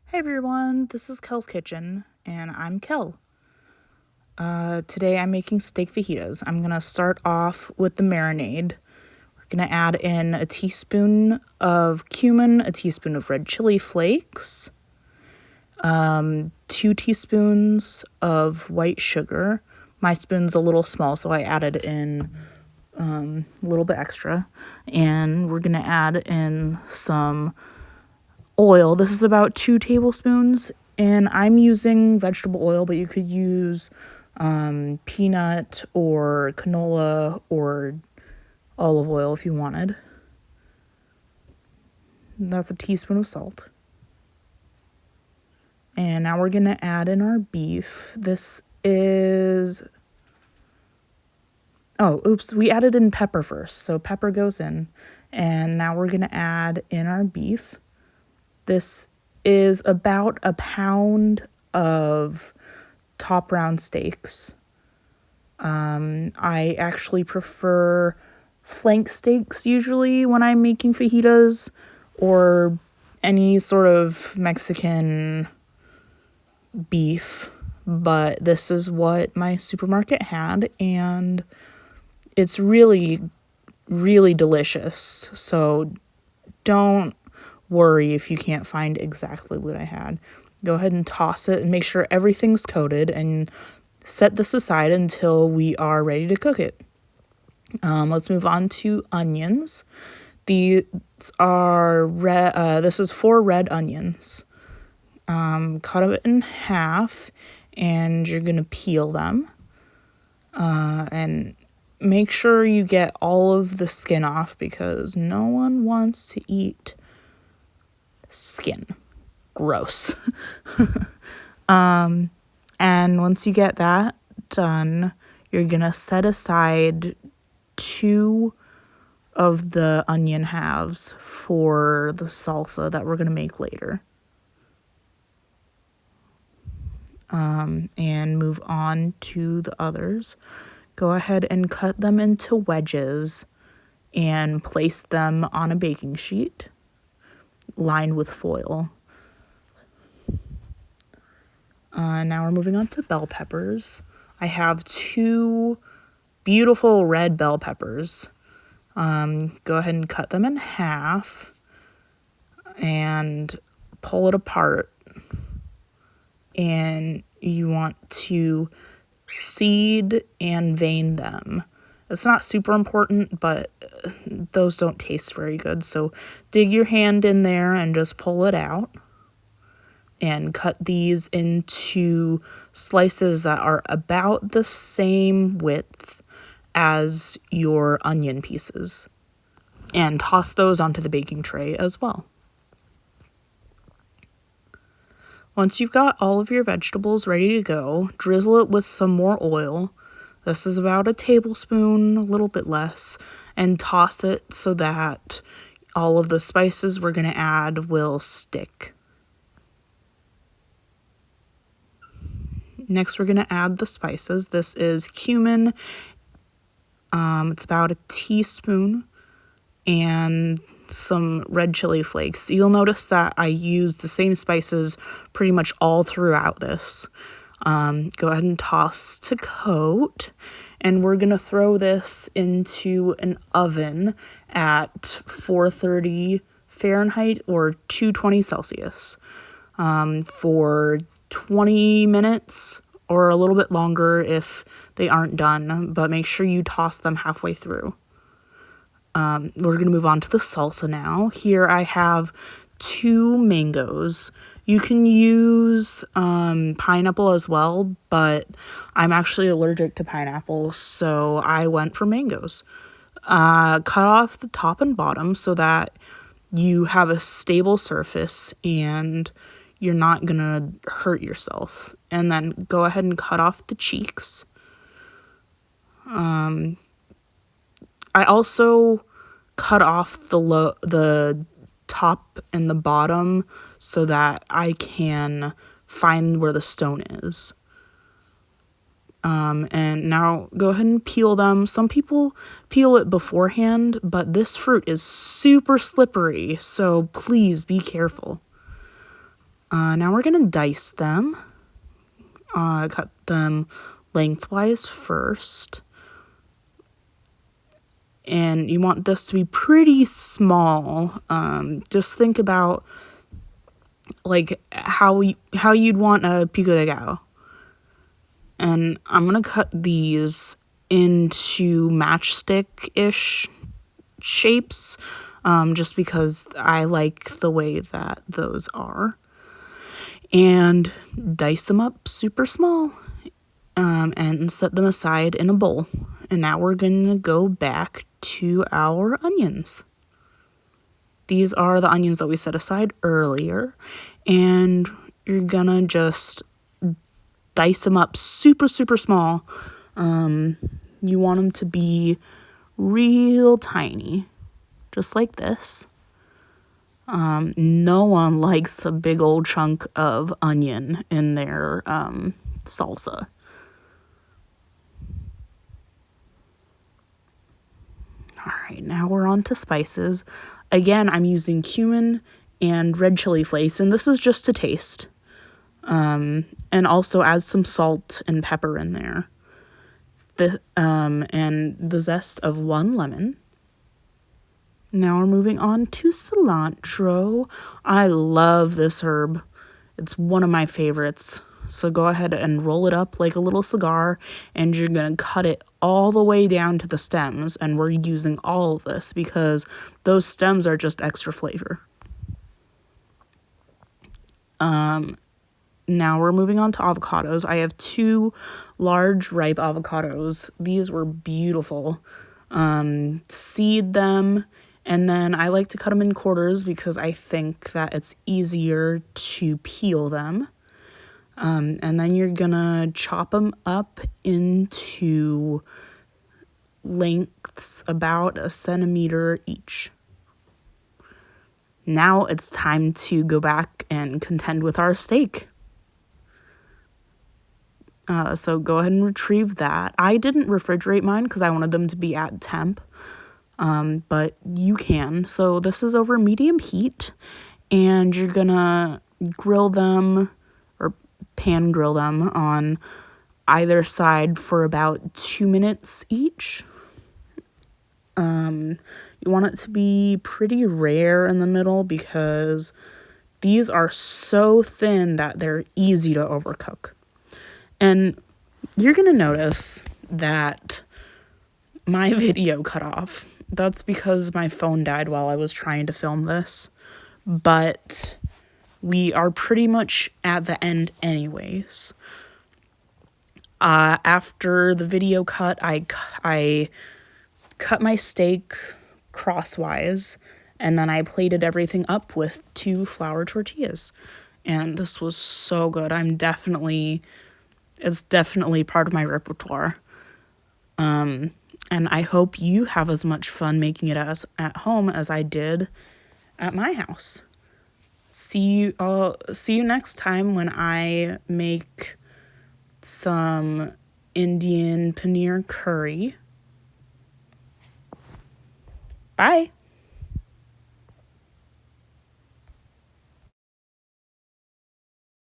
Hey everyone, this is Kel's Kitchen, and I'm Kel. Today I'm making steak fajitas. I'm gonna start off with the marinade. We're gonna add in a teaspoon of cumin, a teaspoon of red chili flakes, 2 teaspoons of white sugar. My spoon's a little small, so I added in a little bit extra. And we're gonna add in some oil. This is about 2 tablespoons, and I'm using vegetable oil, but you could use peanut or canola or olive oil if you wanted. That's a teaspoon of salt. And now we're gonna add in our beef. This is, we added in pepper first, so pepper goes in. And now we're gonna add in our beef. This is about a pound of top round steaks. I actually prefer flank steaks usually when I'm making fajitas or any sort of Mexican beef, but this is what my supermarket had, and it's really, really delicious. So don't worry if you can't find exactly what I had. Go ahead and toss it and make sure everything's coated and set this aside until we are ready to cook it. Let's move on to onions. These are red. This is 4 red onions. Cut it in half, and you're gonna peel them. And make sure you get all of the skin off because no one wants to eat skin. Gross. And once you get that done, you're gonna set aside 2 of the onion halves for the salsa that we're gonna make later. And move on to the others. Go ahead and cut them into wedges and place them on a baking sheet lined with foil. Now we're moving on to bell peppers. I have 2 beautiful red bell peppers. Go ahead and cut them in half and pull it apart. And you want to seed and vein them. It's not super important, but those don't taste very good. So dig your hand in there and just pull it out. And cut these into slices that are about the same width as your onion pieces. And toss those onto the baking tray as well. Once you've got all of your vegetables ready to go, drizzle it with some more oil. This is about a tablespoon, a little bit less, and toss it so that all of the spices we're going to add will stick. Next, we're going to add the spices. This is cumin. It's about a teaspoon, and some red chili flakes. You'll notice that I use the same spices pretty much all throughout this. Go ahead and toss to coat, and we're going to throw this into an oven at 430 Fahrenheit or 220 Celsius for 20 minutes or a little bit longer if they aren't done, but make sure you toss them halfway through. We're going to move on to the salsa now. Here I have 2 mangoes. You can use pineapple as well, but I'm actually allergic to pineapple, so I went for mangoes. Cut off the top and bottom so that you have a stable surface and you're not going to hurt yourself. And then go ahead and cut off the cheeks. I also cut off the top and the bottom so that I can find where the stone is. And now go ahead and peel them. Some people peel it beforehand, but this fruit is super slippery, so please be careful. Now we're going to dice them. Cut them lengthwise first. And you want this to be pretty small. Just think about like how you'd want a pico de gallo. And I'm going to cut these into matchstick-ish shapes, just because I like the way that those are. And dice them up super small, and set them aside in a bowl. And now we're going to go back to our onions. These are the onions that we set aside earlier, and you're gonna just dice them up super, super small. You want them to be real tiny, just like this. No one likes a big old chunk of onion in their salsa. All right, now we're on to spices. Again, I'm using cumin and red chili flakes, and this is just to taste. And also add some salt and pepper in there. And the zest of 1 lemon. Now we're moving on to cilantro. I love this herb. It's one of my favorites. So go ahead and roll it up like a little cigar, and you're going to cut it all the way down to the stems. And we're using all of this because those stems are just extra flavor. Now we're moving on to avocados. I have 2 large ripe avocados. These were beautiful. Seed them, and then I like to cut them in quarters because I think that it's easier to peel them. And then you're gonna chop them up into lengths about 1 centimeter each. Now it's time to go back and contend with our steak. So go ahead and retrieve that. I didn't refrigerate mine because I wanted them to be at temp, but you can. So this is over medium heat, and you're gonna grill them or pan grill them on either side for about 2 minutes each. You want it to be pretty rare in the middle because these are so thin that they're easy to overcook. And you're going to notice that my video cut off. That's because my phone died while I was trying to film this. But we are pretty much at the end anyways. After the video cut, I cut my steak crosswise, and then I plated everything up with 2 flour tortillas. And this was so good. It's definitely part of my repertoire. And I hope you have as much fun making it at home as I did at my house. See you next time when I make some Indian paneer curry. Bye.